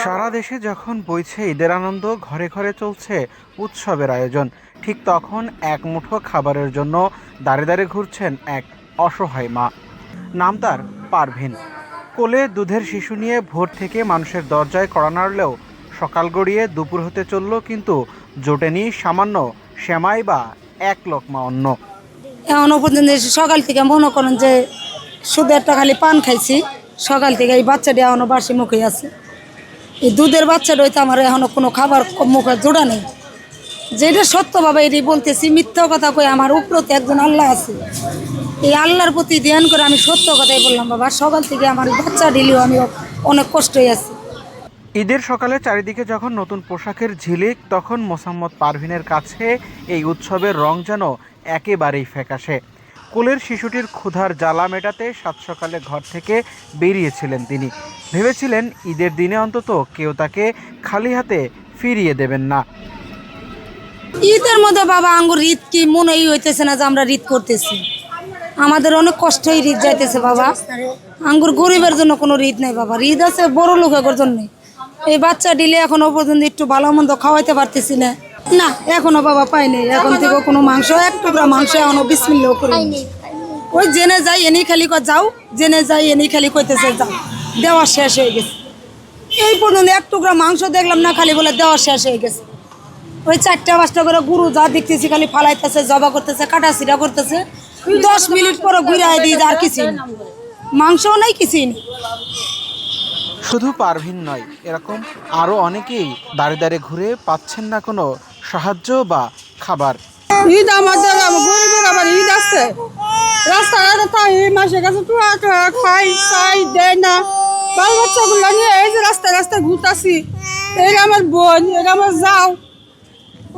সারা দেশে যখন বইছে ঈদের আনন্দ, ঘরে ঘরে চলছে উৎসবের আয়োজন, ঠিক তখন এক মুঠো খাবারের জন্য দাঁড়ে দাঁড়ে ঘুরছেন এক অসহায় মা। নাম তার পারভিন। কোলে দুধের শিশু নিয়ে ভোর থেকে মানুষের দরজায় কড়া নাড়লেও সকাল গড়িয়ে দুপুর হতে চলল, কিন্তু জোটেনি সামান্য সেমাই বা এক লোকমা অন্ন। এখনো পর্যন্ত সকাল থেকে মনে করেন যে শুধু একটা খালি পান খাইছি। সকাল থেকে এই বাচ্চাটি এখনো বাসি মুখে আছে। এই দুধের বাচ্চাটা হইতে আমার এখনো কোনো খাবার মুখে জোড়া নেই। যেটা সত্যভাবে এটি বলতেছি, মিথ্যা কথা কই আমার উপরতে একজন আল্লাহ আছে। এই আল্লাহর প্রতি ধ্যান করে আমি সত্য কথাই বললাম বাবা। সকাল থেকে আমার বাচ্চা দিলেও আমি অনেক কষ্টই আছি। ঈদের সকালে চারিদিকে যখন নতুন পোশাকের ঝিলিক, তখন মোসাম্মদ পারভিনের কাছে এই উৎসবের রং যেন একেবারেই ফ্যাকাশে। কোলের শিশুটির ক্ষুধার জ্বালা মেটাতে সাত সকালে ঘর থেকে বেরিয়েছিলেন তিনি। ভেবেছিলেন ঈদের দিনে অন্তত কেউ তাকে খালি হাতে ফিরিয়ে দেবেন না। ঈদের মধ্যে বাবা আঙ্গুর ঈদ কি মনেই হইতেছে না যে আমরা ঈদ করতেছি। আমাদের অনেক কষ্টই ঈদ যাইতেছে বাবা। আঙ্গুর গরিবের জন্য কোনো ঈদ নেই বাবা, ঈদ আছে বড় লোকের জন্য। এই বাচ্চা দিলে এখনো পর্যন্ত একটু ভালো মন্দ খাওয়াইতে পারতেছি না। না এখনো বাবা পাইনি। এখন থেকে কোনো মাংস, এক টুকরা মাংস এখনো বিসমিল্লাহ করি। ওই জেনে যাই এনি খালি যাও, জেনে যাই এনি খালি কইতেছে যাও, দেওয়া শেষ হয়ে গেছে। এই পর্যন্ত এক টুকরা মাংস দেখলাম না, খালি বলে দেওয়া শেষ হয়ে গেছে। ওই 4টা-5টা করে গরু যা দেখতেছি খালি ফালাইতেছে, জবা করতেছে, কাটাছিড়া করতেছে। 10 মিনিট পরে ঘুরে দিয়ে আর কিছুই না, মাংসও নাই, কিছুই নেই। শুধু পারভিন নয়, এরকম আরও অনেকেই দাঁড়ে দাঁড়ে ঘুরে পাচ্ছেন না কোনো সাহায্য বা খাবার। ঈদ আমাদের গরিবের আবার ঈদ আছে, রাস্তাঘাটে থাকি মাসের কাছে খাই চাই দেয় না। বাল বাচ্চাগুলো নিয়ে এই যে রাস্তায় রাস্তায় ঘুরতাছি। এরা আমার বোন, এরা আমার যাও।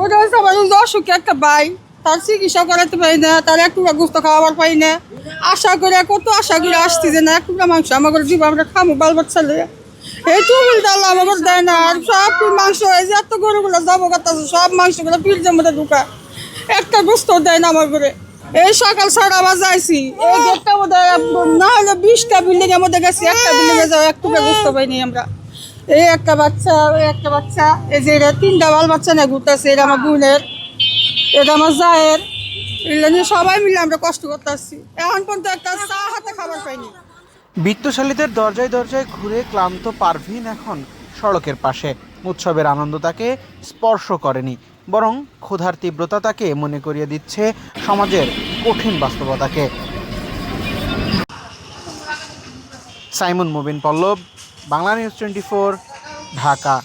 ওটা হচ্ছে আমার অসুখে একটা ভাই, তার চিকিৎসা করাতে পারি না, তার এক টুকরা গোস্ত খাওয়াবার পাই না। আশা করে কত আশা করে আসছি যে না এক টুকরা মাংস আমাকে দিব, আমরা খাবো বাল বাচ্চা লিয়ে। এই টুবিল ডাল আমাকে দেয় না। আর সব মাংস এই যে এত গরুগুলো জব করতেছে, সব মাংসগুলো ফ্রিজের মধ্যে ঢুকা, একটা গোস্ত দেয় না আমার করে। এই সকাল 6টা বাজাইছি, এই গেটটা মধ্যে না হলে 20টা বিল্ডিং এর মধ্যে গেছি, একটা বিল্ডিং এ যাও এক টুকরা গোস্ত পাইনি আমরা। এই একটা বাচ্চা, ওই একটা বাচ্চা, এই যে এরা 3টা বাল বাচ্চা না ঘুরতেছে। এটা আমার বোনের, এটা আমার জায়ের। এগুলো নিয়ে সবাই মিলে আমরা কষ্ট করতেছি। এখন পর্যন্ত একটা চা হাতে খাবার পাইনি। বিত্তশালীদের দরজায় দরজায় ঘুরে ক্লান্ত পারভিন এখন সড়কের পাশে। উৎসবের আনন্দ তাকে স্পর্শ করেনি, বরং ক্ষুধার তীব্রতা তাকে মনে করিয়ে দিচ্ছে সমাজের কঠিন বাস্তবতাকে। সাইমন মুবিন পল্লব, বাংলা নিউজ 24, ঢাকা।